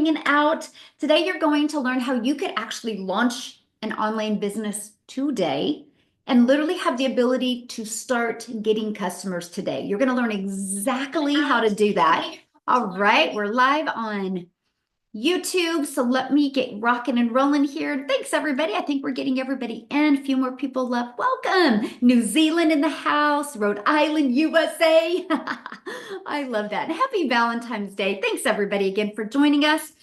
hanging out. Today, you're going to learn how you could actually launch an online business today and literally have the ability to start getting customers today. You're going to learn exactly how to do that. All right, we're live on YouTube. So let me get rocking and rolling here. Thanks, everybody. I think we're getting everybody in. A few more people left. Welcome. New Zealand in the house, Rhode Island, USA. I love that. And happy Valentine's Day. Thanks, everybody, again for joining us.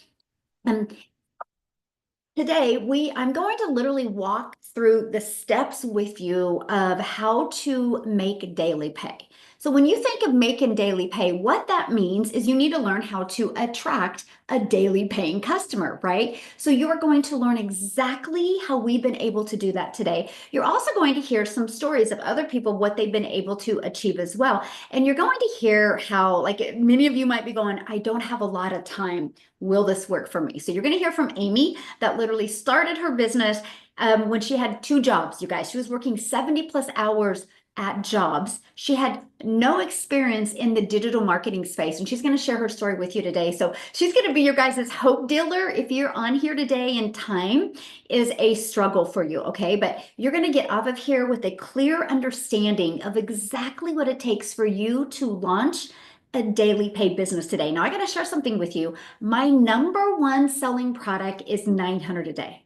Today, I'm going to literally walk through the steps with you of how to make daily pay. So when you think of making daily pay, what that means is you need to learn how to attract a daily paying customer, right? So you are going to learn exactly how we've been able to do that today. You're also going to hear some stories of other people, what they've been able to achieve as well. And you're going to hear how, like many of you might be going, I don't have a lot of time. Will this work for me? So you're going to hear from Amy that literally started her business when she had 2 jobs, you guys. She was working 70 plus hours at jobs. She had no experience in the digital marketing space, and she's going to share her story with you today. So she's going to be your guys' hope dealer. If you're on here today and time is a struggle for you, okay? But you're going to get off of here with a clear understanding of exactly what it takes for you to launch a daily pay business today. Now, I got to share something with you. My number 1 selling product is $900 a day.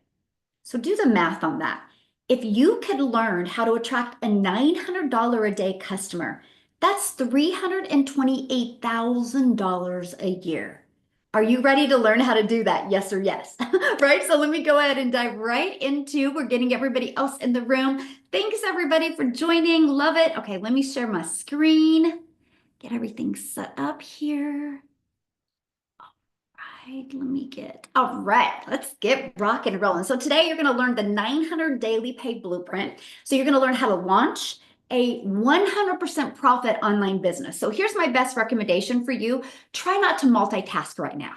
So do the math on that. If you could learn how to attract a $900 a day customer, that's $328,000 a year. Are you ready to learn how to do that? Yes or yes, right? So let me go ahead and dive right into, we're getting everybody else in the room. Thanks everybody for joining. Love it. Okay, let me share my screen. Get everything set up here. All right, let's get rocking and rolling. So today you're going to learn the 900 daily pay blueprint. So you're going to learn how to launch a 100% profit online business. So here's my best recommendation for you. Try not to multitask right now.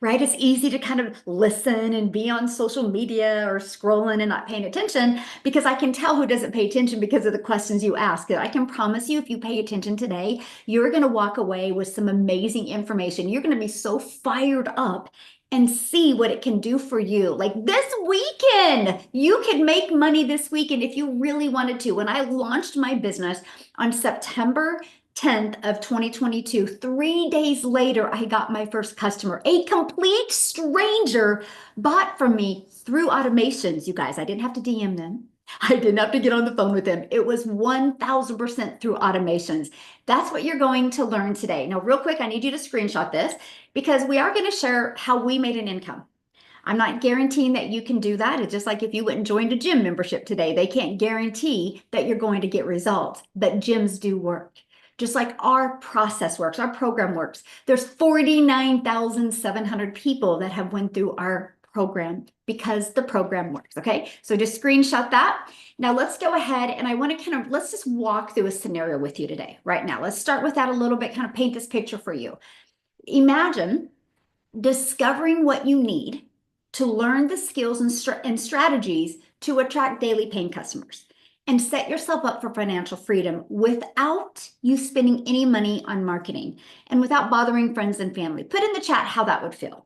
Right? It's easy to kind of listen and be on social media or scrolling and not paying attention, because I can tell who doesn't pay attention because of the questions you ask. I can promise you, if you pay attention today, you're going to walk away with some amazing information. You're going to be so fired up and see what it can do for you. Like this weekend, you could make money this weekend if you really wanted to. When I launched my business on September 10th of 2022, 3 days later, I got my first customer. A complete stranger bought from me through automations, you guys. I didn't have to DM them. I didn't have to get on the phone with them. It was 1000% through automations. That's what you're going to learn today. Now, real quick, I need you to screenshot this because we are going to share how we made an income. I'm not guaranteeing that you can do that. It's just like if you went and joined a gym membership today, they can't guarantee that you're going to get results, but gyms do work. Just like our process works, our program works. There's 49,700 people that have went through our program because the program works, okay? So just screenshot that. Now let's go ahead and I want to let's just walk through a scenario with you today, right now. Let's start with that a little bit, kind of paint this picture for you. Imagine discovering what you need to learn the skills and strategies to attract daily paying customers and set yourself up for financial freedom without you spending any money on marketing and without bothering friends and family. Put in the chat how that would feel.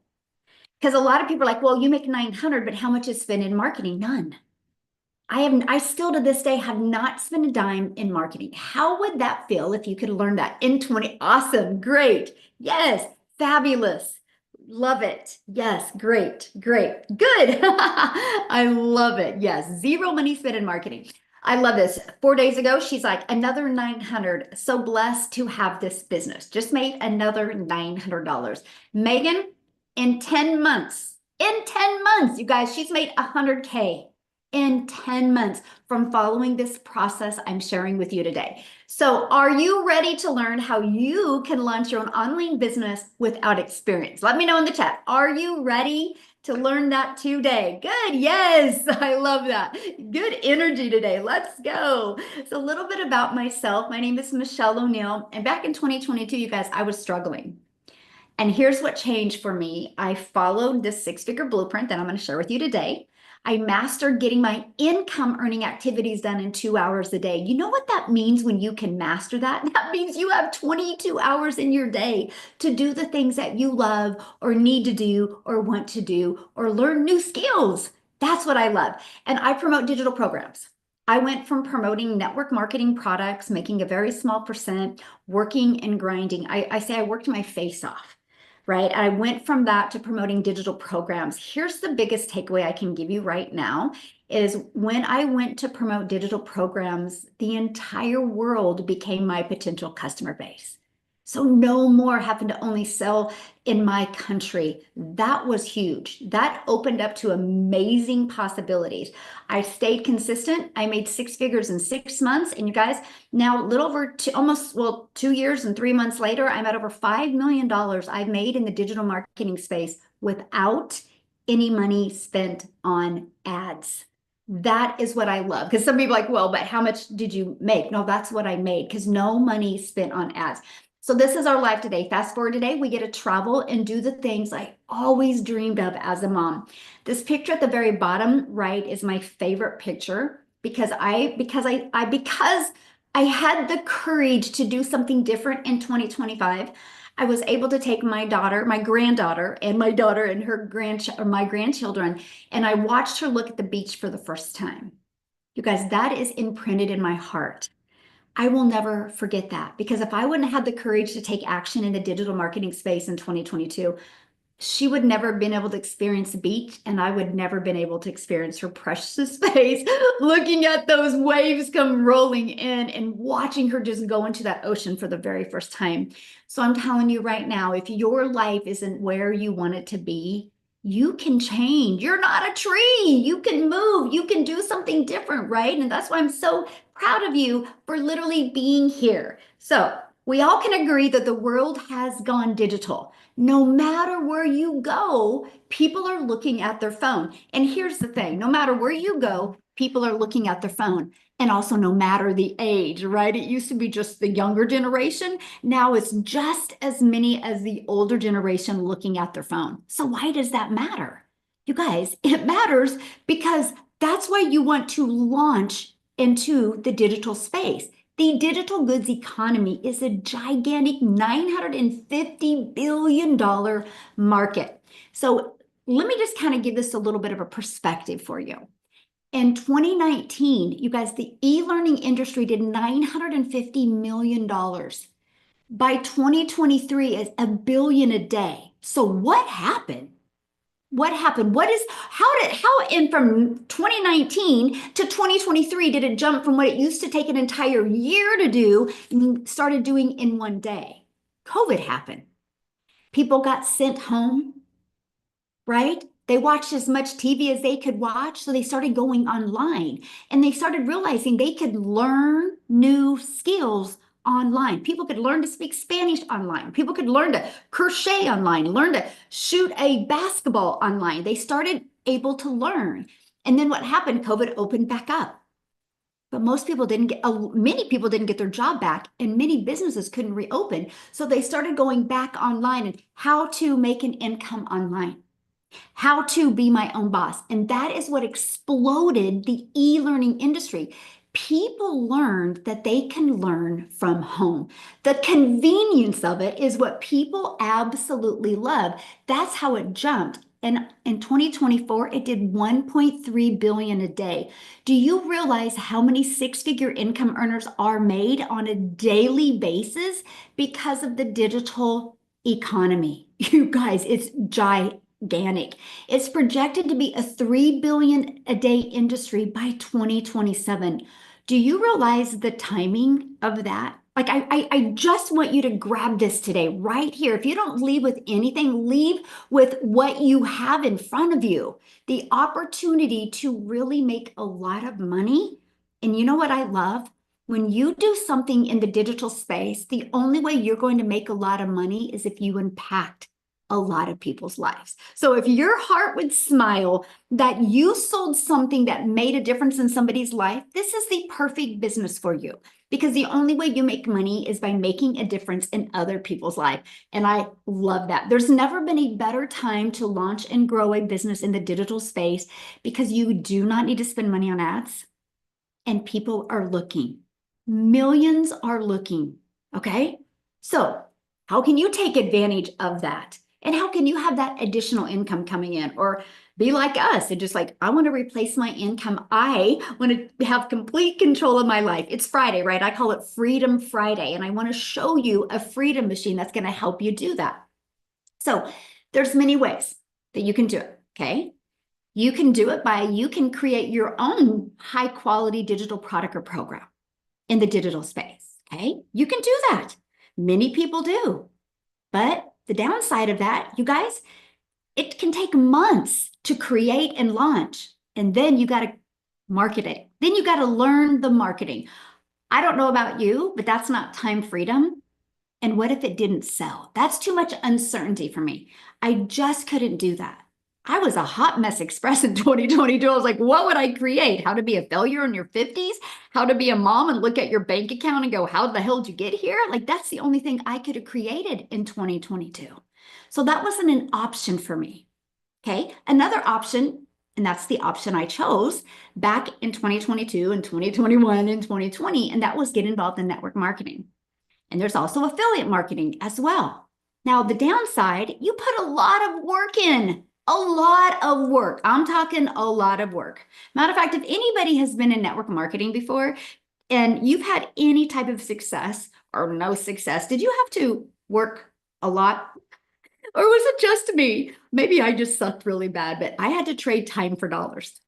Because a lot of people are like, well, you make 900, but how much is spent in marketing? None. I still to this day have not spent a dime in marketing. How would that feel if you could learn that in 20? Awesome, great. Yes, fabulous. Love it. Yes, great, great, good. I love it. Yes, 0 money spent in marketing. I love this. 4 days ago, she's like, another 900. So blessed to have this business. Just made another $900. Megan, in 10 months, you guys, she's made 100K in 10 months from following this process I'm sharing with you today. So are you ready to learn how you can launch your own online business without experience? Let me know in the chat. Are you ready to learn that today? Good. Yes. I love that. Good energy today. Let's go. So a little bit about myself. My name is Michelle O'Neill. And back in 2022, you guys, I was struggling. And here's what changed for me. I followed this 6-figure blueprint that I'm going to share with you today. I mastered getting my income earning activities done in 2 hours a day. You know what that means when you can master that? That means you have 22 hours in your day to do the things that you love or need to do or want to do or learn new skills. That's what I love. And I promote digital programs. I went from promoting network marketing products, making a very small percent, working and grinding. I say I worked my face off, right? I went from that to promoting digital programs. Here's the biggest takeaway I can give you right now is when I went to promote digital programs, the entire world became my potential customer base. So no more having to only sell in my country. That was huge. That opened up to amazing possibilities. I stayed consistent. I made 6 figures in 6 months. And you guys, now a little over almost, well, 2 years and 3 months later, I'm at over $5 million I've made in the digital marketing space without any money spent on ads. That is what I love. Because some people are like, well, but how much did you make? No, that's what I made because no money spent on ads. So this is our life today. Fast forward today, we get to travel and do the things I always dreamed of as a mom. This picture at the very bottom right is my favorite picture because I had the courage to do something different in 2025. I was able to take my daughter, my granddaughter, and my daughter and my grandchildren, and I watched her look at the beach for the first time. You guys, that is imprinted in my heart. I will never forget that because if I wouldn't have had the courage to take action in the digital marketing space in 2022, she would never have been able to experience the beach and I would never been able to experience her precious face looking at those waves come rolling in and watching her just go into that ocean for the very first time. So I'm telling you right now, if your life isn't where you want it to be, you can change. You're not a tree. You can move. You can do something different, right? And that's why I'm so proud of you for literally being here. So we all can agree that the world has gone digital. No matter where you go, people are looking at their phone. And here's the thing, no matter where you go, people are looking at their phone. And also no matter the age, right? It used to be just the younger generation. Now it's just as many as the older generation looking at their phone. So why does that matter? You guys, it matters because that's why you want to launch into the digital space. The digital goods economy is a gigantic $950 billion market. So let me just kind of give this a little bit of a perspective for you. In 2019, you guys, the e-learning industry did $950 million. By 2023, it's $1 billion a day. So what happened? What happened? And from 2019 to 2023, did it jump from what it used to take an entire year to do and started doing in one day? COVID happened. People got sent home, right? They watched as much TV as they could watch, so they started going online and they started realizing they could learn new skills online. People could learn to speak Spanish online. People could learn to crochet online, learn to shoot a basketball online. They started able to learn. And then what happened? COVID opened back up. But many people didn't get their job back and many businesses couldn't reopen. So they started going back online and how to make an income online, how to be my own boss. And that is what exploded the e-learning industry. People learned that they can learn from home. The convenience of it is what people absolutely love. That's how it jumped. And in 2024, it did 1.3 billion a day. Do you realize how many six-figure income earners are made on a daily basis because of the digital economy? You guys, it's gigantic. It's projected to be a 3 billion a day industry by 2027. Do you realize the timing of that? Like I just want you to grab this today, right here. If you don't leave with anything, leave with what you have in front of you. The opportunity to really make a lot of money. And you know what I love? When you do something in the digital space, the only way you're going to make a lot of money is if you impact a lot of people's lives. So if your heart would smile that you sold something that made a difference in somebody's life, this is the perfect business for you, because the only way you make money is by making a difference in other people's life. And I love that. There's never been a better time to launch and grow a business in the digital space, because you do not need to spend money on ads, and people are looking. Millions are looking, okay? So how can you take advantage of that? And how can you have that additional income coming in? Or be like us and just like, I want to replace my income. I want to have complete control of my life. It's Friday, right? I call it Freedom Friday. And I want to show you a freedom machine that's going to help you do that. So there's many ways that you can do it, okay? You can do it by, you can create your own high quality digital product or program in the digital space, okay? You can do that. Many people do. But the downside of that, you guys, it can take months to create and launch. And then you got to market it. Then you got to learn the marketing. I don't know about you, but that's not time freedom. And what if it didn't sell? That's too much uncertainty for me. I just couldn't do that. I was a hot mess express in 2022. I was like, what would I create? How to be a failure in your 50s? How to be a mom and look at your bank account and go, how the hell did you get here? Like, that's the only thing I could have created in 2022. So that wasn't an option for me. Okay. Another option, and that's the option I chose back in 2022 and 2021 and 2020, and that was get involved in network marketing. And there's also affiliate marketing as well. Now, the downside, you put a lot of work in, a lot of work. I'm talking a lot of work. Matter of fact, if anybody has been in network marketing before and you've had any type of success or no success, did you have to work a lot? Or was it just me? Maybe I just sucked really bad, but I had to trade time for dollars.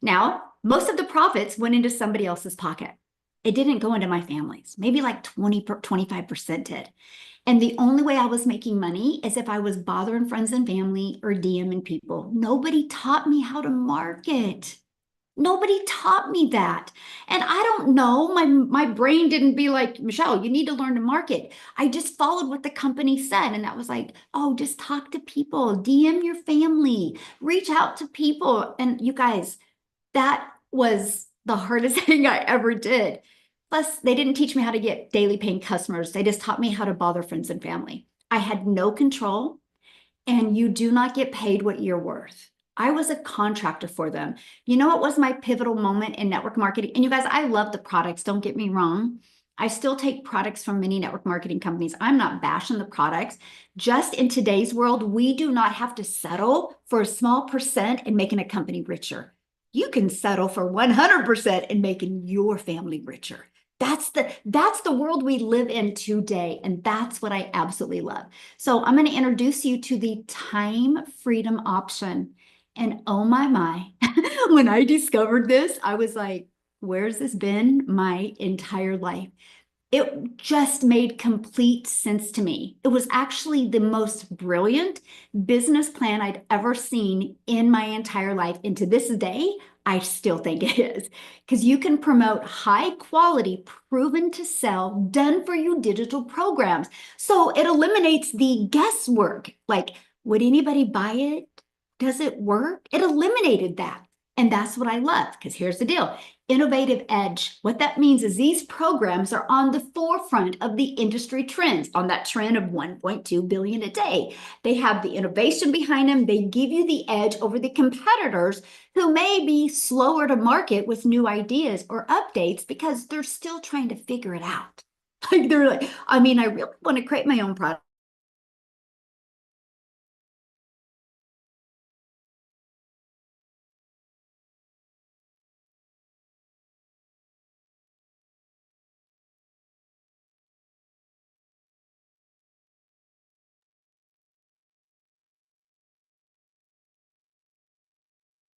Now, most of the profits went into somebody else's pocket. It didn't go into my family's. Maybe like 25% did. And the only way I was making money is if I was bothering friends and family or DMing people. Nobody taught me how to market. Nobody taught me that. And I don't know, my brain didn't be like, Michelle, you need to learn to market. I just followed what the company said. And that was like, oh, just talk to people, DM your family, reach out to people. And you guys, that was the hardest thing I ever did. Plus, they didn't teach me how to get daily paying customers. They just taught me how to bother friends and family. I had no control, and you do not get paid what you're worth. I was a contractor for them. You know, it was my pivotal moment in network marketing. And you guys, I love the products. Don't get me wrong. I still take products from many network marketing companies. I'm not bashing the products. Just in today's world, we do not have to settle for a small percent in making a company richer. You can settle for 100% in making your family richer. That's the world we live in today, and that's what I absolutely love. So I'm going to introduce you to the time freedom option. And oh my, when I discovered this, I was like, where's this been my entire life? It just made complete sense to me. It was actually the most brilliant business plan I'd ever seen in my entire life. And to this day, I still think it is, because you can promote high quality, proven to sell, done for you digital programs. So it eliminates the guesswork. Like, would anybody buy it? Does it work? It eliminated that. And that's what I love, because here's the deal. Innovative edge. What that means is these programs are on the forefront of the industry trends, on that trend of 1.2 billion a day. They have the innovation behind them. They give you the edge over the competitors who may be slower to market with new ideas or updates because they're still trying to figure it out. Like, they're like, I mean, I really want to create my own product.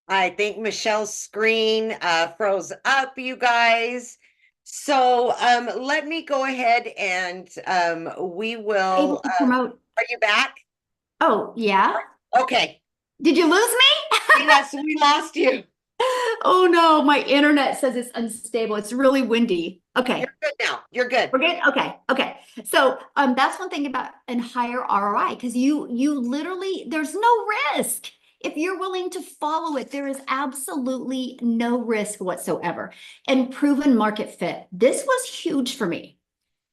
I think Michelle's screen froze up, you guys. So let me go ahead and we will. Able to promote. Are you back? Oh, yeah. Okay. Did you lose me? Yes, we lost you. Oh no, my internet says it's unstable. It's really windy. Okay. You're good now. You're good. We're good. Okay. Okay. So that's one thing about an higher ROI because you literally there's no risk. If you're willing to follow it, there is absolutely no risk whatsoever. And proven market fit. This was huge for me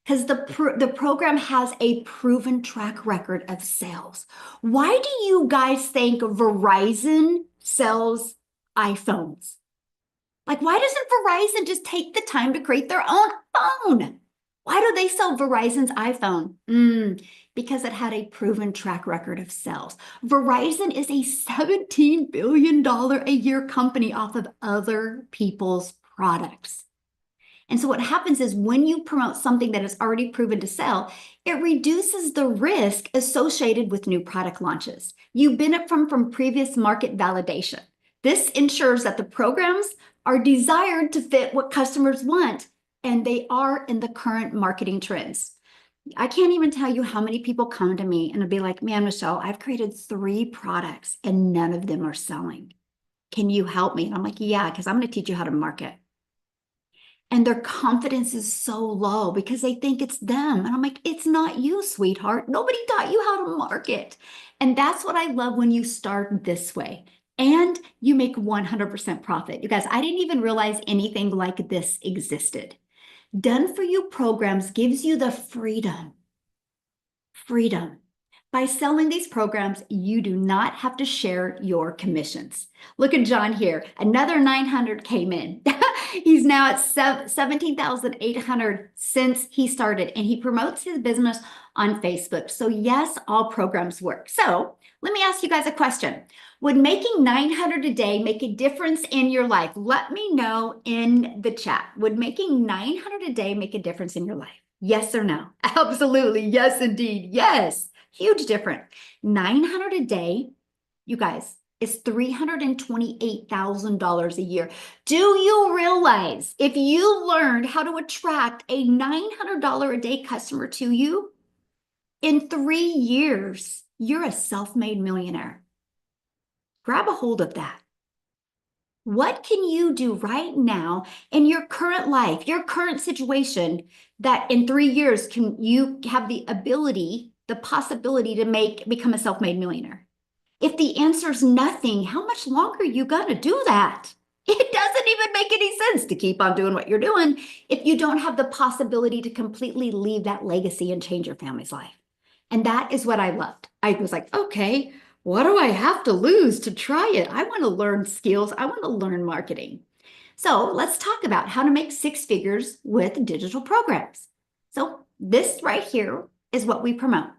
because the program has a proven track record of sales. Why do you guys think Verizon sells iPhones? Like, why doesn't Verizon just take the time to create their own phone? Why do they sell Verizon's iPhone? Because it had a proven track record of sales. Verizon is a $17 billion a year company off of other people's products. And so what happens is when you promote something that is already proven to sell, it reduces the risk associated with new product launches. You benefit from previous market validation. This ensures that the programs are desired to fit what customers want, and they are in the current marketing trends. I can't even tell you how many people come to me and will be like, man, Michelle, I've created 3 products and none of them are selling. Can you help me? And I'm like, yeah, because I'm going to teach you how to market. And their confidence is so low because they think it's them. And I'm like, it's not you, sweetheart. Nobody taught you how to market. And that's what I love when you start this way. And you make 100% profit. You guys, I didn't even realize anything like this existed. Done for you programs gives you the freedom. By selling these programs, you do not have to share your commissions. Look at John here. Another 900 came in. He's now at 17,800 since he started, and he promotes his business on Facebook. So yes, all programs work. So let me ask you guys a question. Would making 900 a day make a difference in your life? Let me know in the chat. Would making 900 a day make a difference in your life? Yes or no? Absolutely. Yes, indeed. Yes. Huge difference. 900 a day, you guys, is $328,000 a year. Do you realize if you learned how to attract a $900 a day customer to you, in 3 years, you're a self-made millionaire? Grab a hold of that. What can you do right now in your current life, your current situation, that in 3 years can you have the ability, the possibility to become a self-made millionaire? If the answer is nothing, how much longer are you gonna do that? It doesn't even make any sense to keep on doing what you're doing if you don't have the possibility to completely leave that legacy and change your family's life. And that is what I loved. I was like, okay, what do I have to lose to try it? I want to learn skills. I want to learn marketing. So let's talk about how to make 6 figures with digital programs. So this right here is what we promote.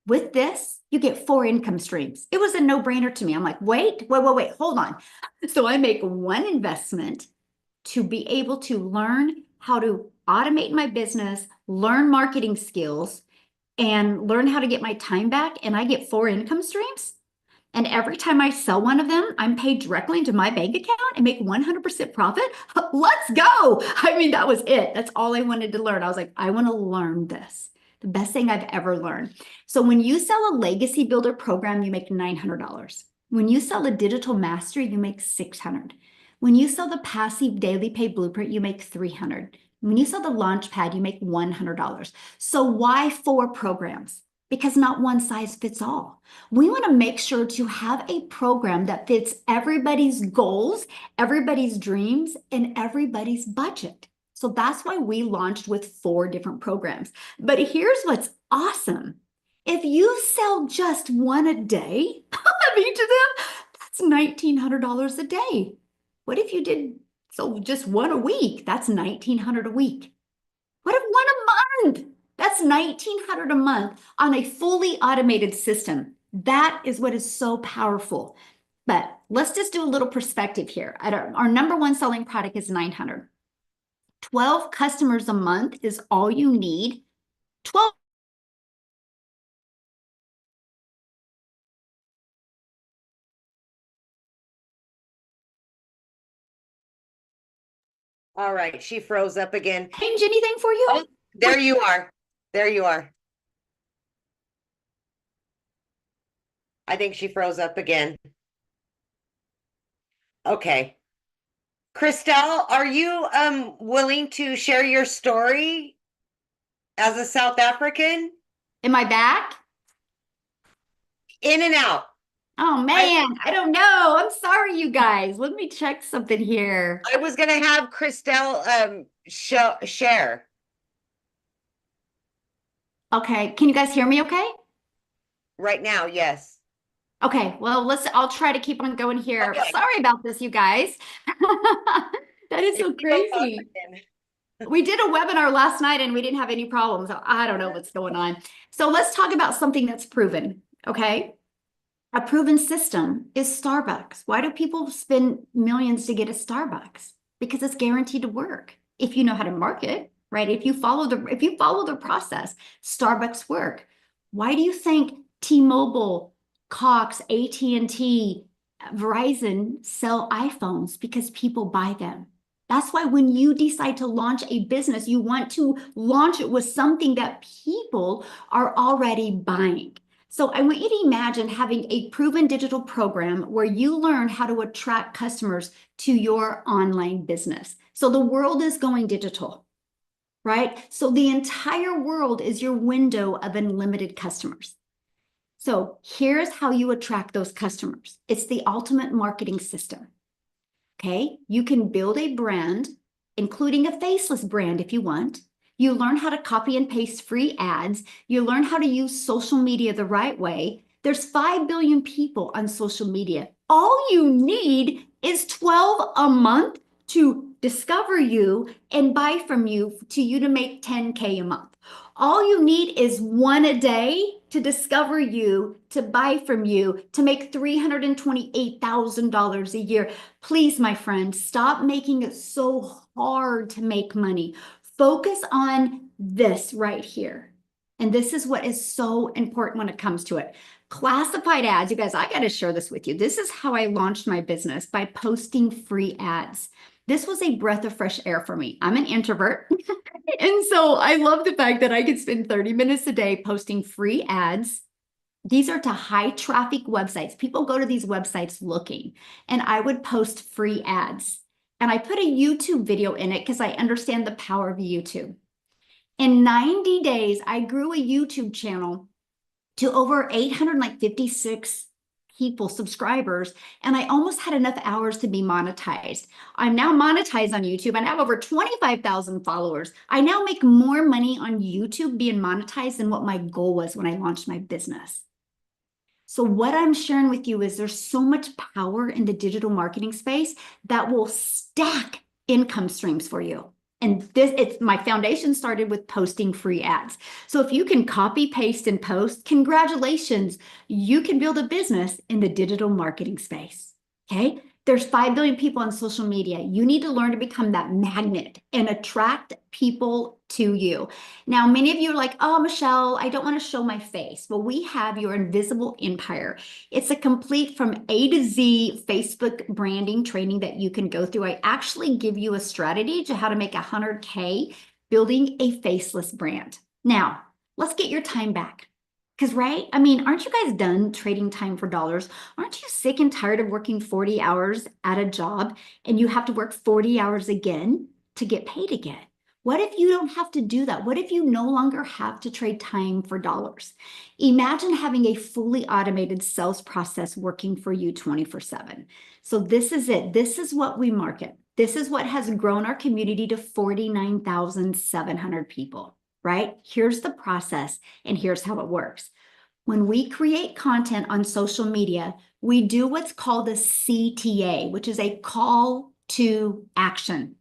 With this, you get 4 income streams. It was a no-brainer to me. I'm like, wait, hold on. So I make one investment to be able to learn how to automate my business, learn marketing skills, and learn how to get my time back, and I get 4 income streams. And every time I sell one of them, I'm paid directly into my bank account and make 100% profit. Let's go. I mean, that was it. That's all I wanted to learn. I was like, I want to learn this. The best thing I've ever learned. So when you sell a legacy builder program, you make $900. When you sell a digital mastery, you make $600. When you sell the passive daily pay blueprint, you make $300. When you sell the launch pad, you make $100. So why 4 programs? Because not one size fits all. We want to make sure to have a program that fits everybody's goals, everybody's dreams, and everybody's budget. So that's why we launched with 4 different programs. But here's what's awesome. If you sell just one a day of each of them, that's $1,900 a day. What if you did just one a week? That's $1,900 a week. What if one a month? That's $1,900 a month on a fully automated system. That is what is so powerful. But let's just do a little perspective here. Our number one selling product is 900. 12 customers a month is all you need. 12. All right, she froze up again. Change anything for you? Oh, there you are. There you are. I think she froze up again. Okay. Christelle, are you willing to share your story as a South African? Am I back? In and out. Oh I man, I don't know. I'm sorry, you guys. Let me check something here. I was gonna have Christelle share Okay, can you guys hear me okay? right now, yes. Okay, well, I'll try to keep on going here. Okay. Sorry about this, you guys. That is so Keep on crazy. talking. We did a webinar last night and we didn't have any problems. So I don't know what's going on. So let's talk about something that's proven, okay? A proven system is Starbucks. Why do people spend millions to get a Starbucks? Because it's guaranteed to work. If you know how to market, right? If you follow the process, Starbucks work. Why do you think T-Mobile, Cox, AT&T, Verizon sell iPhones? Because people buy them. That's why when you decide to launch a business, you want to launch it with something that people are already buying. So I want you to imagine having a proven digital program where you learn how to attract customers to your online business. So the world is going digital, right? So the entire world is your window of unlimited customers. So here's how you attract those customers. It's the ultimate marketing system. Okay, you can build a brand, including a faceless brand if you want. You learn how to copy and paste free ads. You learn how to use social media the right way. There's 5 billion people on social media. All you need is 12 a month to discover you and buy from you to make 10K a month. All you need is one a day to discover you, to buy from you, to make $328,000 a year. Please, my friend, stop making it so hard to make money. Focus on this right here. And this is what is so important when it comes to it. Classified ads, you guys, I got to share this with you. This is how I launched my business, by posting free ads. This was a breath of fresh air for me. I'm an introvert. And so I love the fact that I could spend 30 minutes a day posting free ads. These are to high traffic websites. People go to these websites looking, and I would post free ads. And I put a YouTube video in it because I understand the power of YouTube. In 90 days, I grew a YouTube channel to over 856 people, subscribers, and I almost had enough hours to be monetized. I'm now monetized on YouTube. I have over 25,000 followers. I now make more money on YouTube being monetized than what my goal was when I launched my business. So what I'm sharing with you is there's so much power in the digital marketing space that will stack income streams for you. And my foundation started with posting free ads. So if you can copy, paste, and post, congratulations, you can build a business in the digital marketing space. Okay. There's 5 billion people on social media. You need to learn to become that magnet and attract people to you. Now, many of you are like, oh, Michelle, I don't want to show my face. Well, we have your invisible empire. It's a complete from A to Z Facebook branding training that you can go through. I actually give you a strategy to how to make 100K building a faceless brand. Now, let's get your time back. Because, right? I mean, aren't you guys done trading time for dollars? Aren't you sick and tired of working 40 hours at a job and you have to work 40 hours again to get paid again? What if you don't have to do that? What if you no longer have to trade time for dollars? Imagine having a fully automated sales process working for you 24/7. So this is it. This is what we market. This is what has grown our community to 49,700 people. Right? Here's the process and here's how it works. When we create content on social media, we do what's called a CTA, which is a call to action.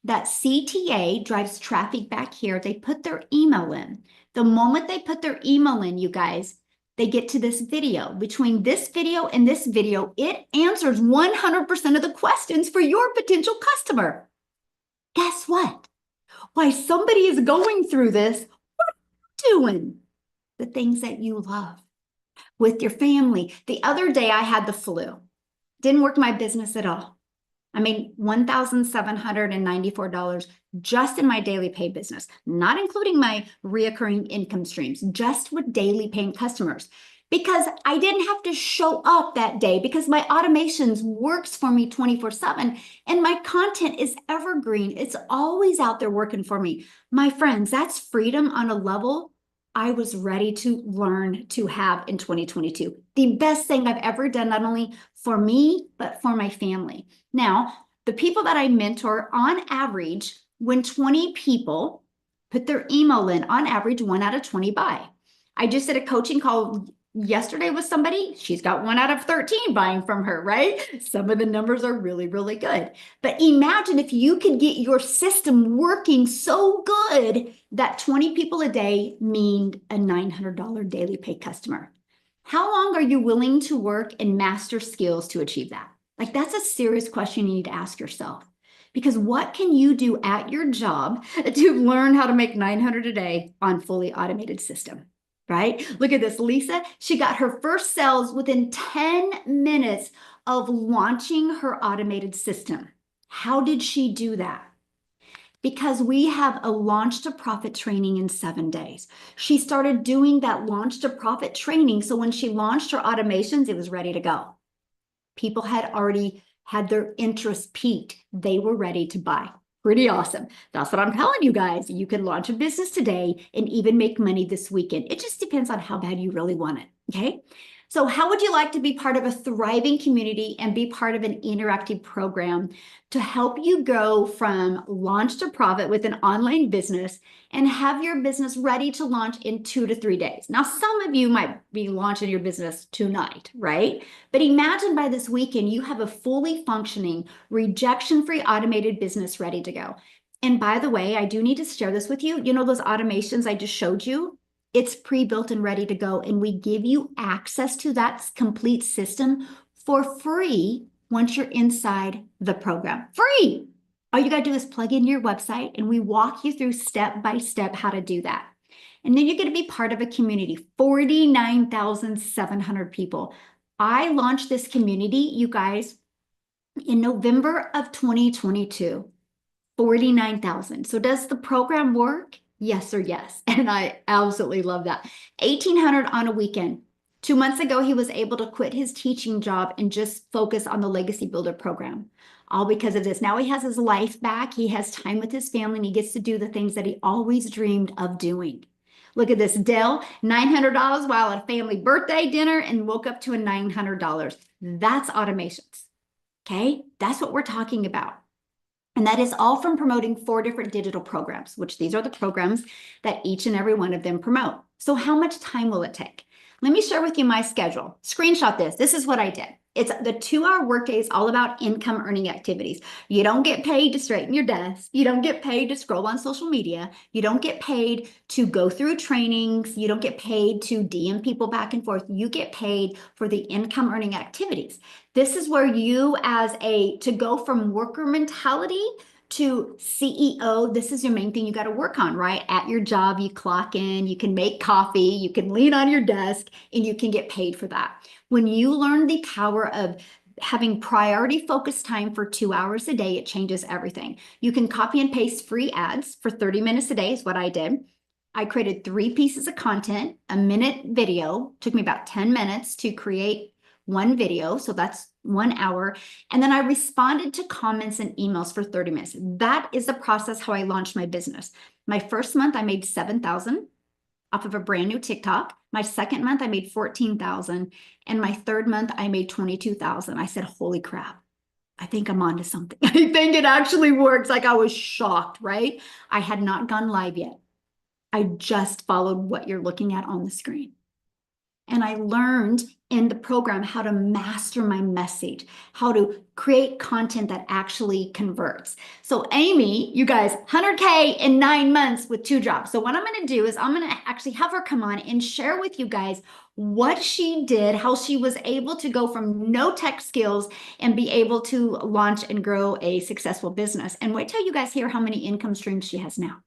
That CTA drives traffic back here. They put their email in. The moment they put their email in, you guys, they get to this video. Between this video and this video, it answers 100% of the questions for your potential customer. Guess what? Why somebody is going through this, what are you doing? The things that you love with your family. The other day I had the flu. Didn't work my business at all. I made $1,794 just in my daily pay business, not including my reoccurring income streams, just with daily paying customers. because I didn't have to show up that day because my automations works for me 24/7 and my content is evergreen. It's always out there working for me. My friends, that's freedom on a level I was ready to learn to have in 2022. The best thing I've ever done, not only for me, but for my family. Now, the people that I mentor, on average, when 20 people put their email in, on average, 1 out of 20 buy. I just did a coaching call yesterday with somebody. She's got 1 out of 13 buying from her, right? Some of the numbers are really, really good. But imagine if you could get your system working so good that 20 people a day mean a $900 daily pay customer. How long are you willing to work and master skills to achieve that? Like, that's a serious question you need to ask yourself. Because what can you do at your job to learn how to make 900 a day on fully automated system? Right? Look at this, Lisa. She got her first sales within 10 minutes of launching her automated system. How did she do that? Because we have a launch to profit training in 7 days. She started doing that launch to profit training. So when she launched her automations, it was ready to go. People had already had their interest piqued. They were ready to buy. Pretty awesome. That's what I'm telling you guys. You can launch a business today and even make money this weekend. It just depends on how bad you really want it. Okay. So how would you like to be part of a thriving community and be part of an interactive program to help you go from launch to profit with an online business and have your business ready to launch in 2 to 3 days? Now, some of you might be launching your business tonight, right? But imagine by this weekend, you have a fully functioning, rejection-free automated business ready to go. And by the way, I do need to share this with you. You know, those automations I just showed you? It's pre-built and ready to go. And we give you access to that complete system for free once you're inside the program. Free! All you got to do is plug in your website and we walk you through step by step how to do that. And then you're going to be part of a community, 49,700 people. I launched this community, you guys, in November of 2022, 49,000. So does the program work? Yes or yes. And I absolutely love that. 1,800 on a weekend. 2 months ago, he was able to quit his teaching job and just focus on the Legacy Builder program. All because of this. Now he has his life back. He has time with his family and he gets to do the things that he always dreamed of doing. Look at this, Dell, $900 while at a family birthday dinner and woke up to a $900. That's automations. Okay, that's what we're talking about. And that is all from promoting 4 different digital programs, which these are the programs that each and every one of them promote. So how much time will it take? Let me share with you my schedule. Screenshot this. This is what I did. It's the 2-hour workday is all about income earning activities. You don't get paid to straighten your desk. You don't get paid to scroll on social media. You don't get paid to go through trainings. You don't get paid to DM people back and forth. You get paid for the income earning activities. This is where you to go from worker mentality to CEO, this is your main thing you got to work on, right? At your job, you clock in, you can make coffee, you can lean on your desk, and you can get paid for that. When you learn the power of having priority focused time for 2 hours a day, it changes everything. You can copy and paste free ads for 30 minutes a day is what I did. I created 3 pieces of content, a minute video, took me about 10 minutes to create 1 video, so that's 1 hour. And then I responded to comments and emails for 30 minutes. That is the process how I launched my business. My first month, I made 7,000 off of a brand new TikTok. My second month, I made 14,000. And my third month, I made 22,000. I said, holy crap, I think I'm onto something. I think it actually works. Like, I was shocked, right? I had not gone live yet. I just followed what you're looking at on the screen. And I learned in the program how to master my message, how to create content that actually converts. So Amy, you guys, 100K in 9 months with 2 jobs. So what I'm going to do is I'm going to actually have her come on and share with you guys what she did, how she was able to go from no tech skills and be able to launch and grow a successful business. And wait till you guys hear how many income streams she has now.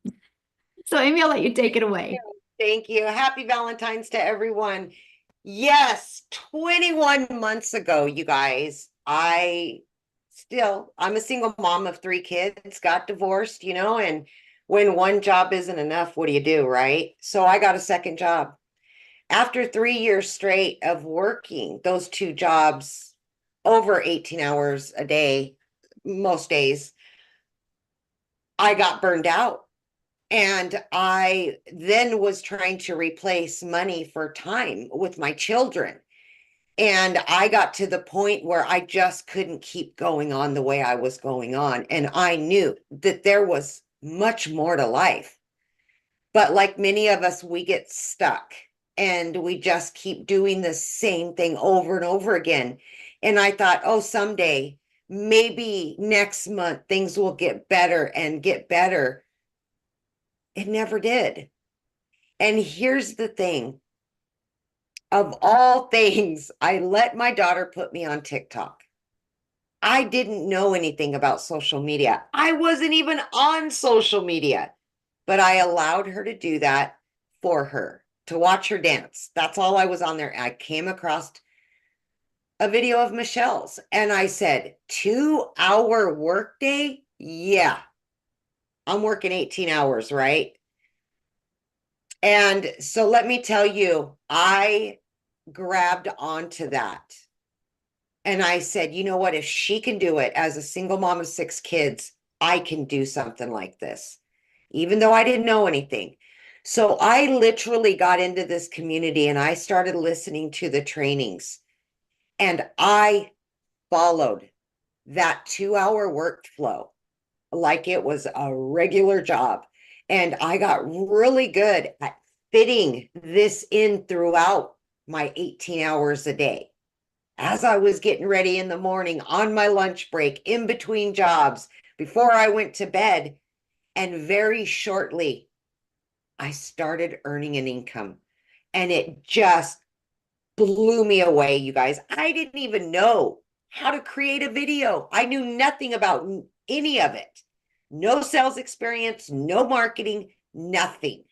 So Amy, I'll let you take it away. Thank you. Happy Valentine's to everyone. Yes, 21 months ago, you guys, I'm a single mom of 3 kids, got divorced, and when one job isn't enough, what do you do, right? So I got a second job. After 3 years straight of working those two jobs over 18 hours a day, most days, I got burned out. And I then was trying to replace money for time with my children. And I got to the point where I just couldn't keep going on the way I was going on. And I knew that there was much more to life. But like many of us, we get stuck and we just keep doing the same thing over and over again. And I thought, oh, someday, maybe next month, things will get better and get better. It never did. And here's the thing, of all things, I let my daughter put me on TikTok. I didn't know anything about social media. I wasn't even on social media, but I allowed her to do that for her, to watch her dance. That's all I was on there. I came across a video of Michelle's and I said, 2 hour workday? Yeah, I'm working 18 hours, right? And so let me tell you, I grabbed onto that. And I said, you know what? If she can do it as a single mom of 6 kids, I can do something like this, even though I didn't know anything. So I literally got into this community and I started listening to the trainings and I followed that 2 hour workflow like it was a regular job. And I got really good at fitting this in throughout my 18 hours a day. As I was getting ready in the morning, on my lunch break, in between jobs, before I went to bed, and very shortly, I started earning an income. And it just blew me away, you guys. I didn't even know how to create a video. I knew nothing about any of it. No sales experience, no marketing, nothing.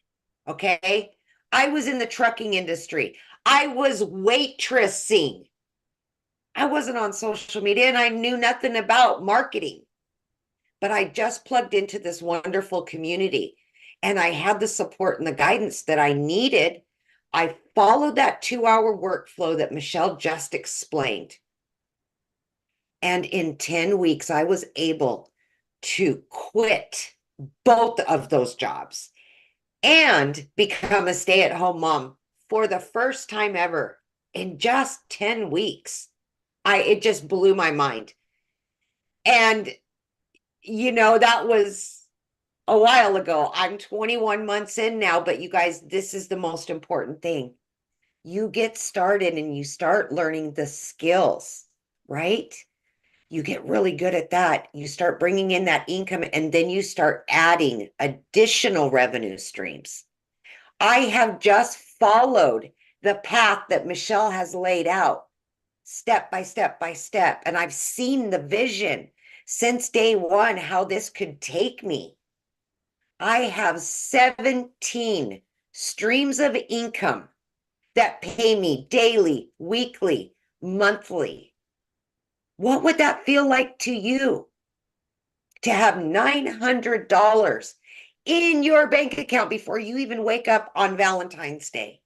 Okay. I was in the trucking industry. I was waitressing. I wasn't on social media and I knew nothing about marketing, but I just plugged into this wonderful community and I had the support and the guidance that I needed. I followed that 2 hour workflow that Michelle just explained. And in 10 weeks, I was able to quit both of those jobs and become a stay-at-home mom for the first time ever in just 10 weeks. It just blew my mind. And, that was a while ago. I'm 21 months in now, but you guys, this is the most important thing. You get started and you start learning the skills, right? You get really good at that. You start bringing in that income and then you start adding additional revenue streams. I have just followed the path that Michelle has laid out step by step by step. And I've seen the vision since day one, how this could take me. I have 17 streams of income that pay me daily, weekly, monthly. What would that feel like to you? To have $900 in your bank account before you even wake up on Valentine's Day.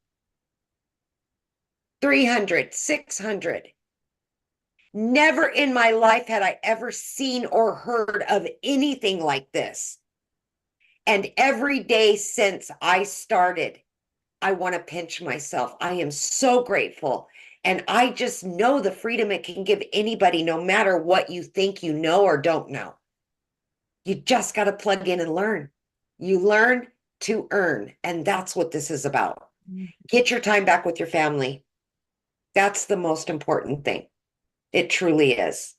300, 600. Never in my life had I ever seen or heard of anything like this. And every day since I started, I want to pinch myself. I am so grateful. And I just know the freedom it can give anybody, no matter what you think you know or don't know. You just got to plug in and learn. You learn to earn. And that's what this is about. Get your time back with your family. That's the most important thing. It truly is.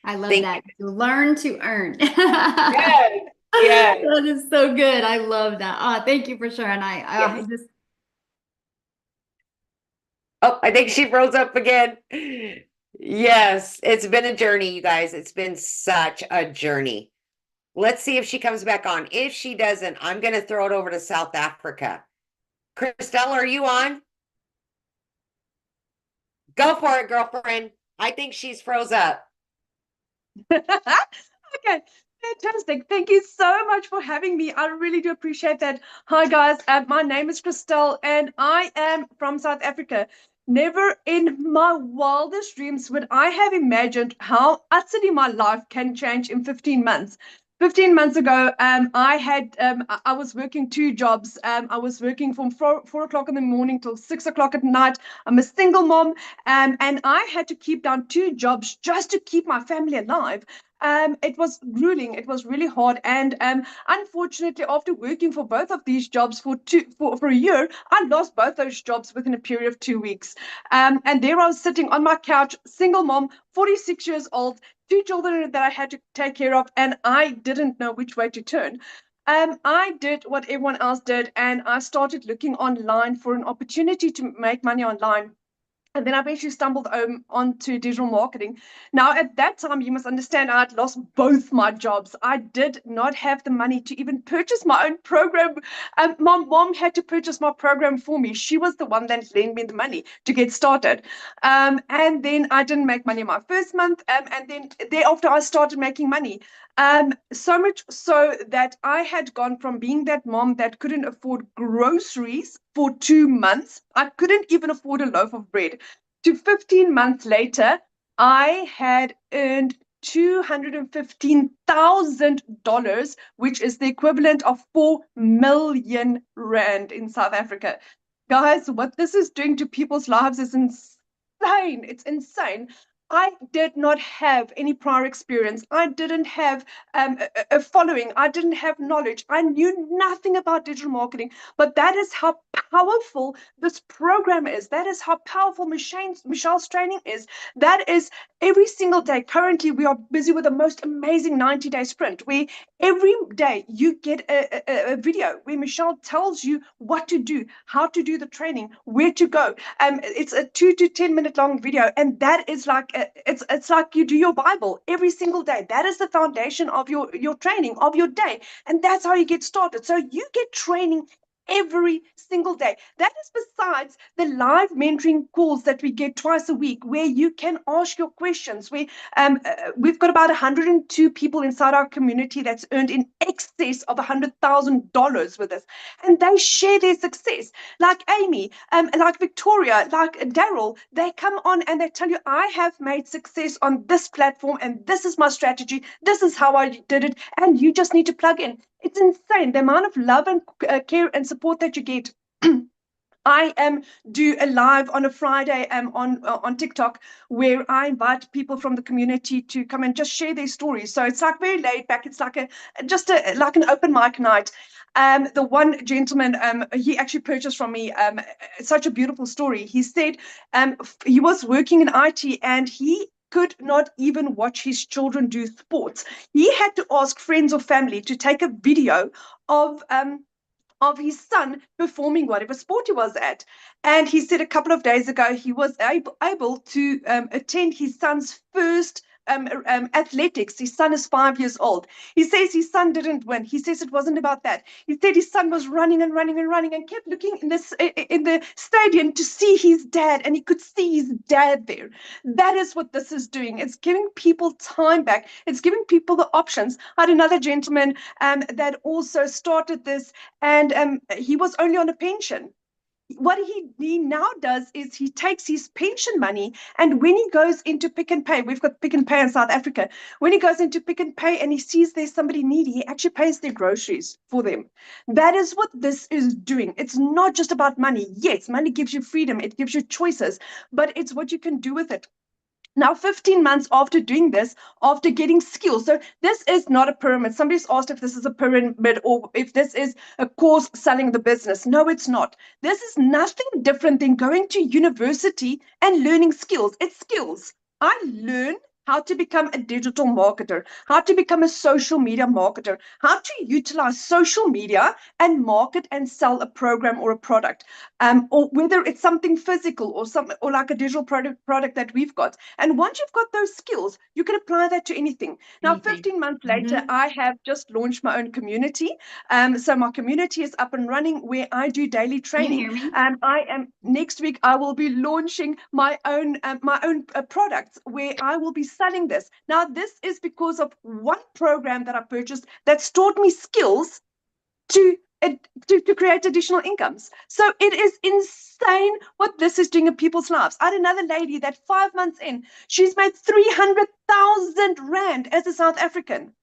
I love that. Learn to earn. Yes, yes. That is so good. I love that. Oh, thank you for sharing. I Yes. just Oh, I think she froze up again. Yes, it's been a journey, you guys. It's been such a journey. Let's see if she comes back on. If she doesn't, I'm going to throw it over to South Africa. Christelle, are you on? Go for it, girlfriend. I think she's froze up. Okay. Fantastic. Thank you so much for having me. I really do appreciate that. Hi, guys. My name is Christelle, and I am from South Africa. Never in my wildest dreams would I have imagined how utterly my life can change in 15 months. 15 months ago, I was working two jobs. I was working from 4 o'clock in the morning till 6 o'clock at night. I'm a single mom, and I had to keep down two jobs just to keep my family alive. It was grueling. It was really hard. And unfortunately, after working for both of these jobs for a year, I lost both those jobs within a period of 2 weeks. And there I was sitting on my couch, single mom, 46 years old, two children that I had to take care of, and I didn't know which way to turn. I did what everyone else did, and I started looking online for an opportunity to make money online. And then I eventually stumbled onto digital marketing. Now, at that time, you must understand, I had lost both my jobs. I did not have the money to even purchase my own program. My mom had to purchase my program for me. She was the one that lent me the money to get started. And then I didn't make money my first month. And then thereafter, I started making money. So much so that I had gone from being that mom that couldn't afford groceries for 2 months. I couldn't even afford a loaf of bread. To 15 months later, I had earned $215,000, which is the equivalent of 4 million rand in South Africa. Guys, what this is doing to people's lives is insane. It's insane. I did not have any prior experience. I didn't have a following. I didn't have knowledge. I knew nothing about digital marketing, but that is how powerful this program is. That is how powerful Michelle's training is. That is every single day. Currently, we are busy with the most amazing 90-day sprint where every day you get a video where Michelle tells you what to do, how to do the training, where to go. It's a 2 to 10 minute long video, and that is like it's like you do your Bible every single day. That is the foundation of your training of your day, and that's how you get started. So you get training every single day. That is besides the live mentoring calls that we get twice a week, where you can ask your questions. We've got about 102 people inside our community that's earned in excess of $100,000 with us, and they share their success. Like Amy, like Victoria, like Daryl, they come on and they tell you, I have made success on this platform, and this is my strategy. This is how I did it, and you just need to plug in. It's insane the amount of love and care and support that you get. I do a live on a Friday on TikTok where I invite people from the community to come and just share their stories. So it's like very laid back. It's like like an open mic night. The one gentleman, he actually purchased from me such a beautiful story. He said he was working in IT and he could not even watch his children do sports. He had to ask friends or family to take a video of his son performing whatever sport he was at. And he said a couple of days ago he was able to attend his son's first athletics. His son is 5 years old. He says his son didn't win. He says it wasn't about that. He said his son was running and running and running and kept looking in the stadium to see his dad, and he could see his dad there. That is what this is doing. It's giving people time back. It's giving people the options. I had another gentleman that also started this, and he was only on a pension. What he now does is he takes his pension money, and when he goes into Pick n Pay, we've got Pick n Pay in South Africa. When he goes into Pick n Pay and he sees there's somebody needy, he actually pays their groceries for them. That is what this is doing. It's not just about money. Yes, money gives you freedom, it gives you choices, but it's what you can do with it. Now, 15 months after doing this, after getting skills. So this is not a pyramid. Somebody's asked if this is a pyramid or if this is a course selling the business. No, it's not. This is nothing different than going to university and learning skills. It's skills. I learn how to become a digital marketer, how to become a social media marketer, how to utilize social media and market and sell a program or a product, or whether it's something physical or like a digital product that we've got. And once you've got those skills, you can apply that to anything. Now, 15 months later, I have just launched my own community. So my community is up and running where I do daily training. Can you hear me? Next week I will be launching my own products where I will be selling this. Now, this is because of one program that I purchased that's taught me skills to create additional incomes. So it is insane what this is doing in people's lives. I had another lady that 5 months in, she's made 300,000 Rand as a South African.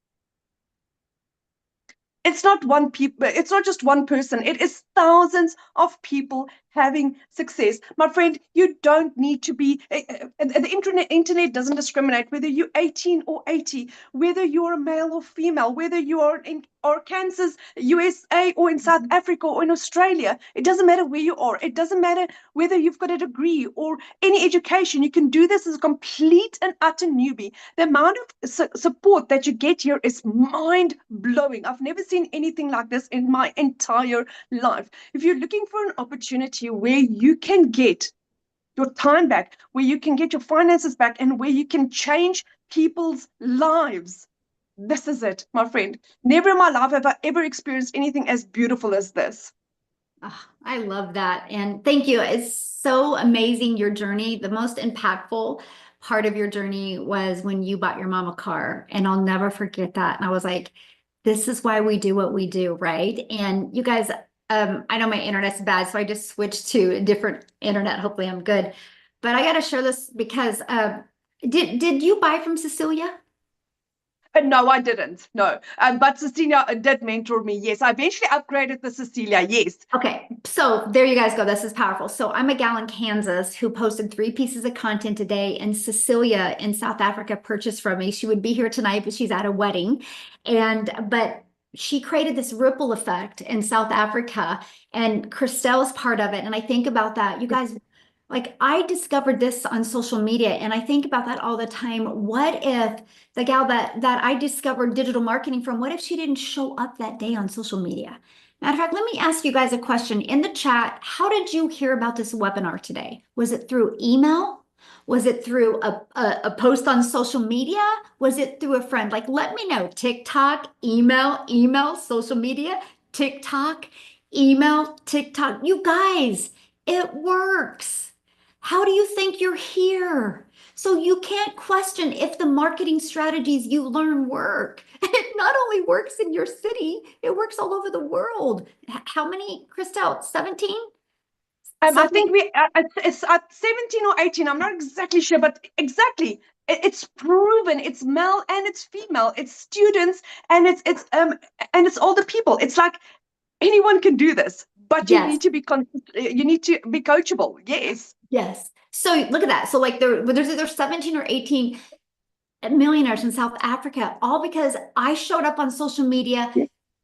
It's not it's not just one person, it is thousands of people having success. My friend, you don't need to be, the internet doesn't discriminate whether you're 18 or 80, whether you're a male or female, whether you are in Kansas, USA, or in South Africa or in Australia. It doesn't matter where you are. It doesn't matter whether you've got a degree or any education. You can do this as a complete and utter newbie. The amount of support that you get here is mind-blowing. I've never seen anything like this in my entire life. If you're looking for an opportunity where you can get your time back, where you can get your finances back, and where you can change people's lives, this is it, my friend. Never in my life have I ever experienced anything as beautiful as this. Oh, I love that. And thank you. It's so amazing, your journey. The most impactful part of your journey was when you bought your mom a car. And I'll never forget that. And I was like, this is why we do what we do, right? And you guys, I know my internet's bad, so I just switched to a different internet. Hopefully I'm good. But I got to share this because did you buy from Cecilia? No, I didn't. No. But Cecilia did mentor me. Yes. I eventually upgraded the Cecilia. Yes. Okay. So there you guys go. This is powerful. So I'm a gal in Kansas who posted 3 pieces of content a day, and Cecilia in South Africa purchased from me. She would be here tonight, but she's at a wedding. But she created this ripple effect in South Africa, and Christelle's part of it. And I think about that. You guys, like, I discovered this on social media, and I think about that all the time. What if the gal that I discovered digital marketing from, what if she didn't show up that day on social media? Matter of fact, let me ask you guys a question in the chat. How did you hear about this webinar today? Was it through email? Was it through a post on social media? Was it through a friend? Like, let me know. TikTok, email, social media, TikTok, email, TikTok. You guys, it works. How do you think you're here? So you can't question if the marketing strategies you learn work. It not only works in your city, it works all over the world. How many, Christelle? 17? I think it's at 17 or 18. I'm not exactly sure, but exactly. It's proven. It's male and it's female. It's students and it's older people. It's like anyone can do this, but you need to be coachable. Yes. Yes. So look at that. So like there's either 17 or 18 millionaires in South Africa, all because I showed up on social media.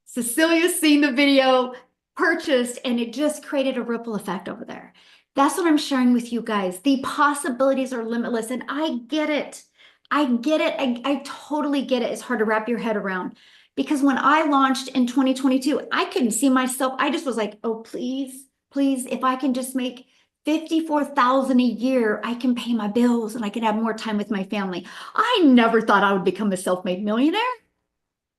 Cecilia's seen the video, purchased, and it just created a ripple effect over there. That's what I'm sharing with you guys. The possibilities are limitless, and I get it. I get it. I totally get it. It's hard to wrap your head around, because when I launched in 2022, I couldn't see myself. I just was like, oh, please, if I can just make 54,000 a year, I can pay my bills and I can have more time with my family. I never thought I would become a self-made millionaire.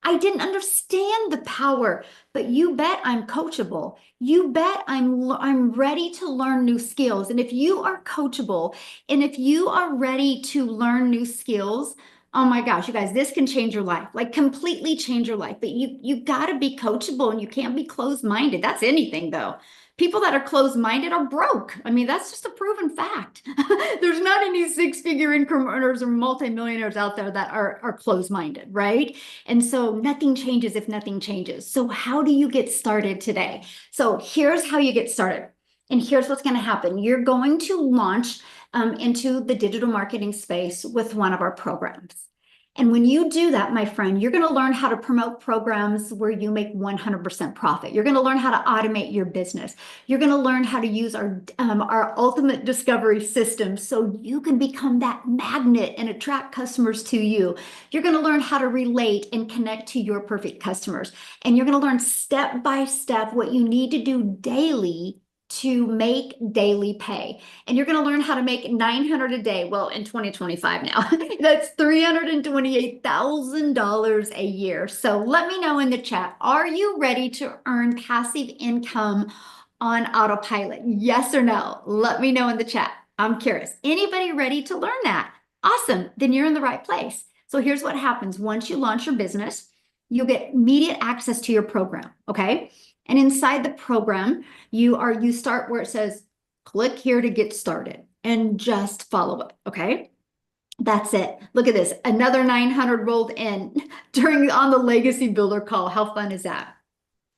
I didn't understand the power, but you bet I'm coachable. You bet I'm ready to learn new skills. And if you are coachable and if you are ready to learn new skills, oh my gosh, you guys, this can change your life, like completely change your life. But you got to be coachable, and you can't be closed-minded. That's anything, though. People that are closed-minded are broke. I mean, that's just a proven fact. There's not any 6-figure income earners or multimillionaires out there that are closed-minded, right? And so nothing changes if nothing changes. So how do you get started today? So here's how you get started. And here's what's going to happen. You're going to launch into the digital marketing space with one of our programs. And when you do that, my friend, you're going to learn how to promote programs where you make 100% profit. You're going to learn how to automate your business. You're going to learn how to use our ultimate discovery system so you can become that magnet and attract customers to you. You're going to learn how to relate and connect to your perfect customers. And you're going to learn step by step what you need to do daily to make daily pay. And you're going to learn how to make $900 a day. Well, in 2025 now, that's $328,000 a year. So let me know in the chat, are you ready to earn passive income on autopilot? Yes or no? Let me know in the chat. I'm curious. Anybody ready to learn that? Awesome. Then you're in the right place. So here's what happens. Once you launch your business, you'll get immediate access to your program. Okay. And inside the program, you start where it says, click here to get started and just follow it. Okay. That's it. Look at this. Another 900 rolled in on the Legacy Builder call. How fun is that?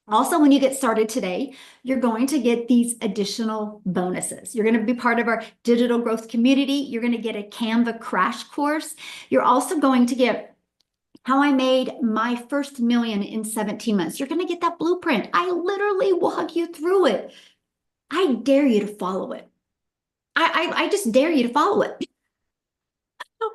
Also, when you get started today, you're going to get these additional bonuses. You're going to be part of our digital growth community. You're going to get a Canva crash course. You're also going to get how I made my first million in 17 months. You're going to get that blueprint. I literally walk you through it. I dare you to follow it. I just dare you to follow it.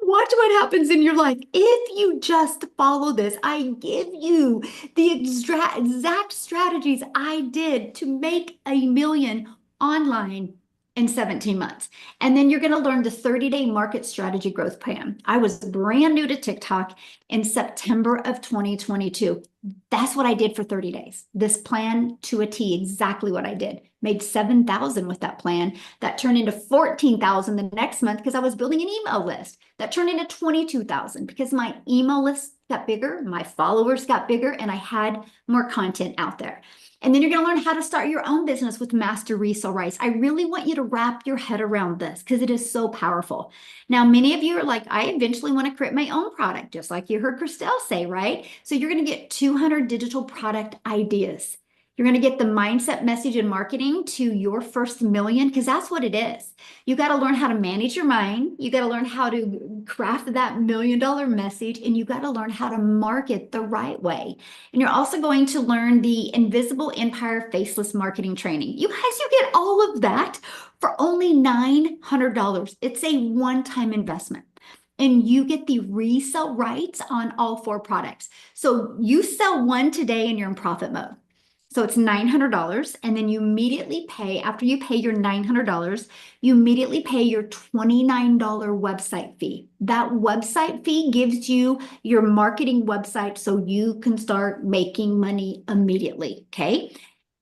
Watch what happens in your life. If you just follow this, I give you the exact strategies I did to make a million online in 17 months. And then you're going to learn the 30-day market strategy growth plan. I was brand new to TikTok in September of 2022. That's what I did for 30 days. This plan to a T, exactly what I did. Made 7,000 with that plan. That turned into 14,000 the next month because I was building an email list. That turned into 22,000 because my email list got bigger, my followers got bigger, and I had more content out there. And then you're going to learn how to start your own business with master resale rights. I really want you to wrap your head around this because it is so powerful. Now, many of you are like, I eventually want to create my own product, just like you heard Christelle say, right? So you're going to get 200 digital product ideas. You're going to get the mindset, message, and marketing to your first million because that's what it is. You got to learn how to manage your mind. You got to learn how to craft that $1 million message, and you got to learn how to market the right way. And you're also going to learn the Invisible Empire Faceless Marketing Training. You guys, you get all of that for only $900. It's a one-time investment. And you get the resale rights on all 4 products. So you sell one today and you're in profit mode. So it's $900, and then you immediately pay, after you pay your $900, you immediately pay your $29 website fee. That website fee gives you your marketing website so you can start making money immediately, okay?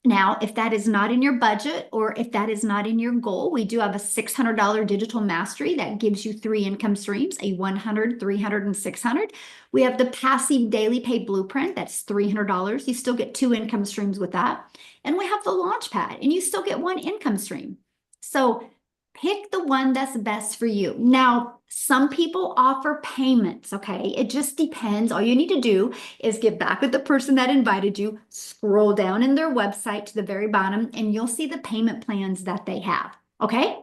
Now, if that is not in your budget or if that is not in your goal, we do have a $600 digital mastery that gives you 3 income streams, a 100, 300, and 600. We have the passive daily pay blueprint, that's $300. You still get 2 income streams with that. And we have the launch pad, and you still get 1 income stream. So pick the one that's best for you. Now, some people offer payments, okay? It just depends. All you need to do is get back with the person that invited you, scroll down in their website to the very bottom, and you'll see the payment plans that they have, okay?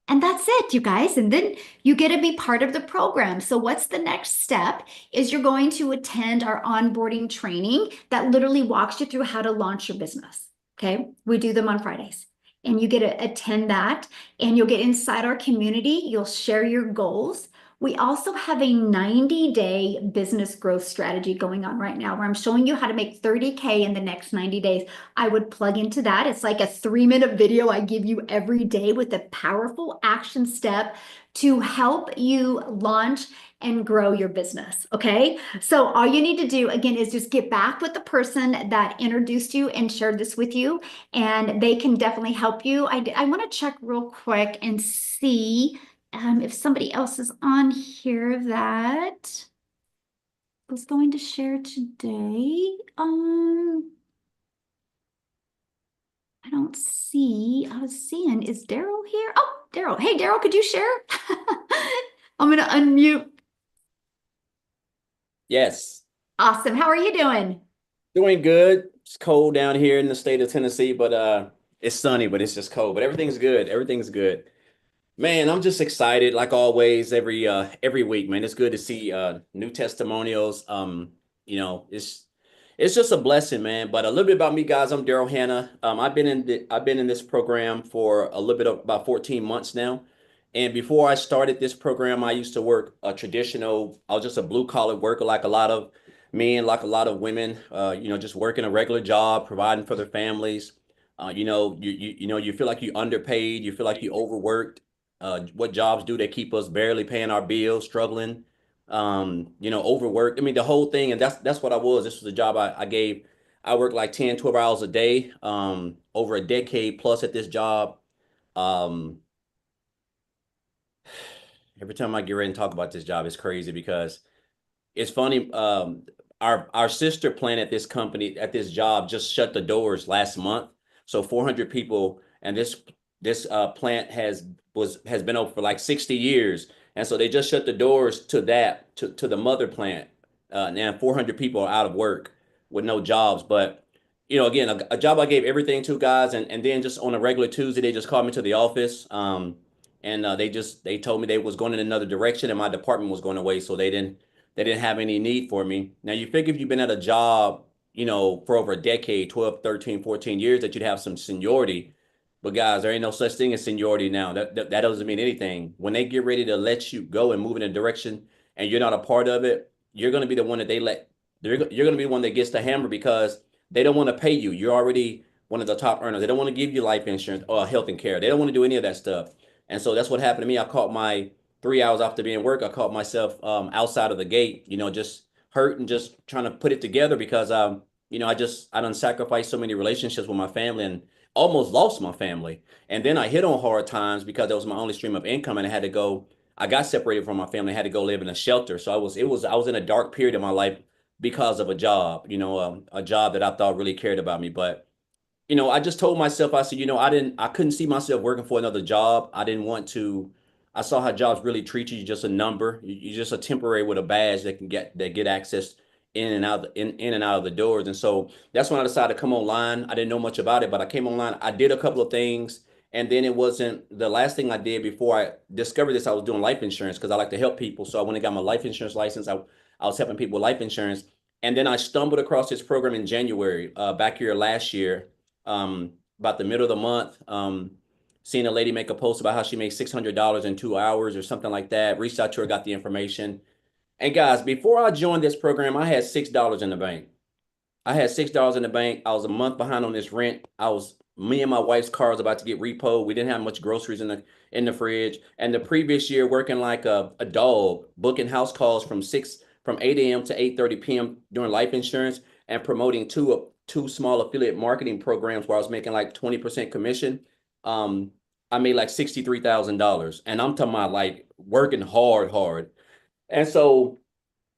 And that's it, you guys. And then you get to be part of the program. So what's the next step is you're going to attend our onboarding training that literally walks you through how to launch your business, okay? We do them on Fridays. And you get to attend that, and you'll get inside our community. You'll share your goals. We also have a 90-day business growth strategy going on right now where I'm showing you how to make 30K in the next 90 days. I would plug into that. It's like a 3-minute video I give you every day with a powerful action step to help you launch and grow your business, okay? So all you need to do, again, is just get back with the person that introduced you and shared this with you, and they can definitely help you. I want to check real quick and see if somebody else is on here that was going to share today. I don't see. I was seeing, is Daryl here? Oh, Daryl. Hey, Daryl, could you share? I'm going to unmute. Yes. Awesome. How are you doing? Doing good. It's cold down here in the state of Tennessee, but it's sunny, but it's just cold. But everything's good. Everything's good. Man, I'm just excited, like always, every week, man. It's good to see new testimonials. It's just a blessing, man. But a little bit about me, guys. I'm Daryl Hannah. I've been in this program for a little bit of about 14 months now. And before I started this program, I used to work I was just a blue collar worker, like a lot of men, like a lot of women, just working a regular job, providing for their families. You feel like you underpaid, you feel like you overworked. What jobs do they keep us barely paying our bills, struggling, overworked. I mean, the whole thing. And that's what I was. This was a job I gave. I worked like 10, 12 hours a day, over a decade plus at this job. Um, Every time I get ready and talk about this job, it's crazy because it's funny. Our sister plant at this company at this job just shut the doors last month. So 400 people, and this plant has been open for like 60 years, and so they just shut the doors to to the mother plant. Now 400 people are out of work with no jobs. But again, a job I gave everything to, guys, and then just on a regular Tuesday they just called me to the office. And they told me they was going in another direction and my department was going away, so they didn't have any need for me. Now you figure if you've been at a job, for over a decade, 12, 13, 14 years, that you'd have some seniority. But guys, there ain't no such thing as seniority now. That doesn't mean anything. When they get ready to let you go and move in a direction and you're not a part of it, you're going to be the one that you're going to be the one that gets the hammer because they don't want to pay you. You're already one of the top earners. They don't want to give you life insurance or health and care. They don't want to do any of that stuff. And so that's what happened to me. I caught my 3 hours after being work, I caught myself outside of the gate, just hurt and just trying to put it together because I done sacrificed so many relationships with my family and almost lost my family. And then I hit on hard times because that was my only stream of income, and I got separated from my family, I had to go live in a shelter. So I was in a dark period of my life because of a job, a job that I thought really cared about me. But I just told myself, I said, I couldn't see myself working for another job. I didn't want to. I saw how jobs really treat you. You're just a number. You're just a temporary with a badge that get access in and out of the doors. And so that's when I decided to come online. I didn't know much about it, but I came online. I did a couple of things, and then it wasn't the last thing I did before I discovered this. I was doing life insurance because I like to help people. So I went and got my life insurance license. I was helping people with life insurance, and then I stumbled across this program in January, back here last year, about the middle of the month. Seeing a lady make a post about how she made $600 in 2 hours or something like that. Reached out to her, got the information. And guys, before I joined this program, I had $6 in the bank. I had $6 in the bank. I was a month behind on this rent. Me and my wife's car was about to get repoed. We didn't have much groceries in the fridge. And the previous year, working like a dog, booking house calls from 8 a.m. to 8:30 p.m. doing life insurance and promoting two small affiliate marketing programs where I was making like 20% commission. I made like $63,000, and I'm talking about like working hard. And so,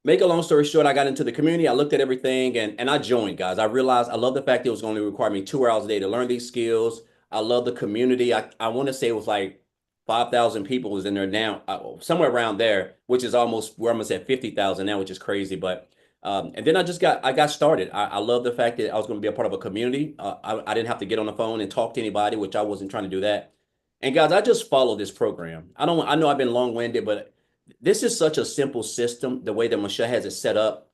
make a long story short, I got into the community. I looked at everything and I joined, guys. I realized I love the fact that it was going to require me 2 hours a day to learn these skills. I love the community. I want to say it was like 5,000 people was in there now, somewhere around there, which is almost, we're almost at 50,000 now, which is crazy. But and then I got started. I love the fact that I was going to be a part of a community. I didn't have to get on the phone and talk to anybody, which I wasn't trying to do that. And guys, I just followed this program. I know I've been long-winded, but this is such a simple system, the way that Michelle has it set up.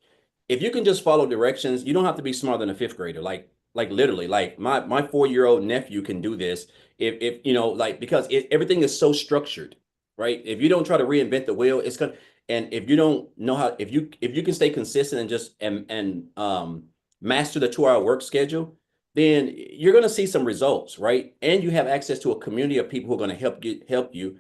If you can just follow directions, you don't have to be smarter than a fifth grader. Like literally, like my 4-year-old nephew can do this. If like, because everything is so structured, right? If you don't try to reinvent the wheel, it's gonna. And if you don't know how, if you can stay consistent and just master the 2-hour work schedule, then you're going to see some results, right? And you have access to a community of people who are going to help you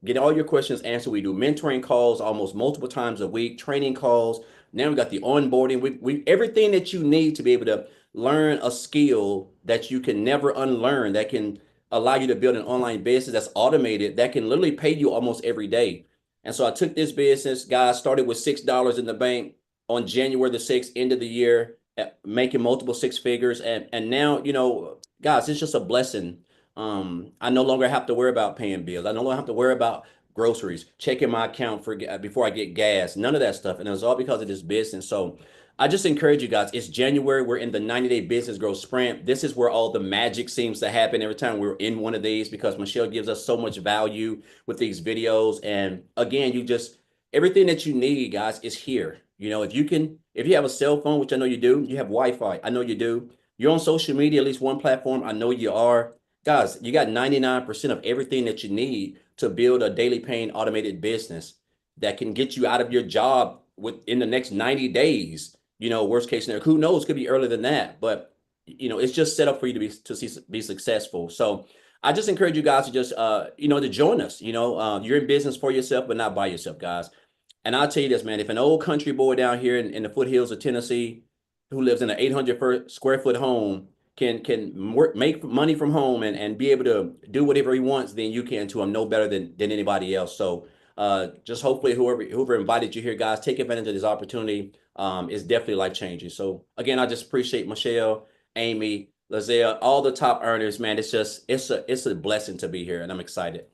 get all your questions answered. We do mentoring calls almost multiple times a week, training calls. Now we got the onboarding. We everything that you need to be able to learn a skill that you can never unlearn, that can allow you to build an online business that's automated, that can literally pay you almost every day. And so I took this business, guys, started with $6 in the bank on January the 6th, end of the year, making multiple six figures. And now, guys, it's just a blessing. I no longer have to worry about paying bills. I no longer have to worry about groceries, checking my account before I get gas, none of that stuff. And it was all because of this business. So I just encourage you guys. It's January. We're in the 90-day business growth sprint. This is where all the magic seems to happen every time we're in one of these, because Michelle gives us so much value with these videos. And again, everything that you need, guys, is here. If you have a cell phone, which I know you do, you have Wi-Fi, I know you do. You're on social media, at least one platform, I know you are. Guys, you got 99% of everything that you need to build a daily paying automated business that can get you out of your job within the next 90 days. Worst case scenario, who knows, could be earlier than that, but it's just set up for you to be successful. So I just encourage you guys to just to join us. You're in business for yourself, but not by yourself, guys. And I'll tell you this, man, if an old country boy down here in the foothills of Tennessee who lives in an 800 square foot home can make money from home and be able to do whatever he wants, then you can too. I'm no better than anybody else. So just hopefully whoever invited you here, guys, take advantage of this opportunity. It's definitely life changing. So again, I just appreciate Michelle, Amy, Lazea, all the top earners, man. It's a blessing to be here, and I'm excited.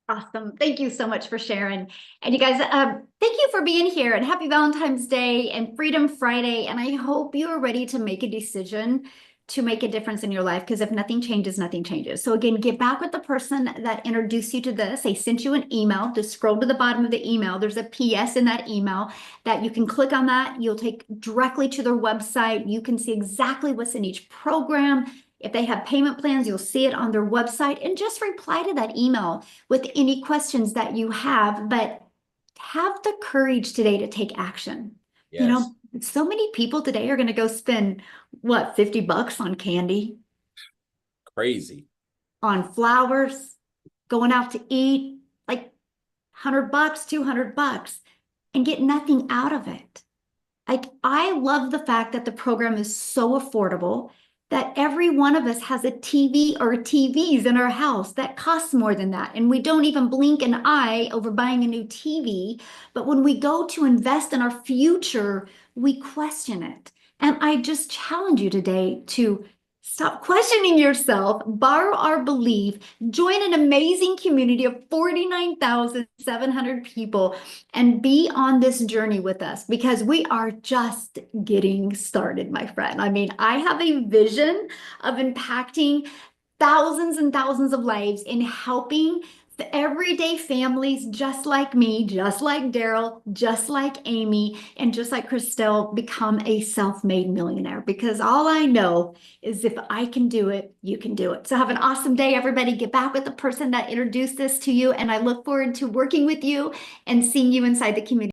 Awesome. Thank you so much for sharing. And you guys, thank you for being here, and happy Valentine's Day and Freedom Friday. And I hope you are ready to make a decision to make a difference in your life, because if nothing changes, nothing changes. So again, get back with the person that introduced you to this. They sent you an email. Just scroll to the bottom of the email. There's a PS in that email that you can click on that. You'll take directly to their website. You can see exactly what's in each program. If they have payment plans, you'll see it on their website, and just reply to that email with any questions that you have. But have the courage today to take action. Yes. You know, so many people today are going to go spend what, $50 on candy, Crazy. on flowers, going out to eat, like $100, $200, and get nothing out of it. Like, I love the fact that the program is so affordable that every one of us has a TV or TVs in our house that costs more than that. And we don't even blink an eye over buying a new TV. But when we go to invest in our future, we question it. And I just challenge you today to stop questioning yourself, borrow our belief, join an amazing community of 49,700 people, and be on this journey with us, because we are just getting started, my friend. I mean, I have a vision of impacting thousands and thousands of lives in helping the everyday families just like me, just like Daryl, just like Amy, and just like Christelle become a self-made millionaire. Because all I know is if I can do it, you can do it. So have an awesome day, everybody. Get back with the person that introduced this to you, and I look forward to working with you and seeing you inside the community.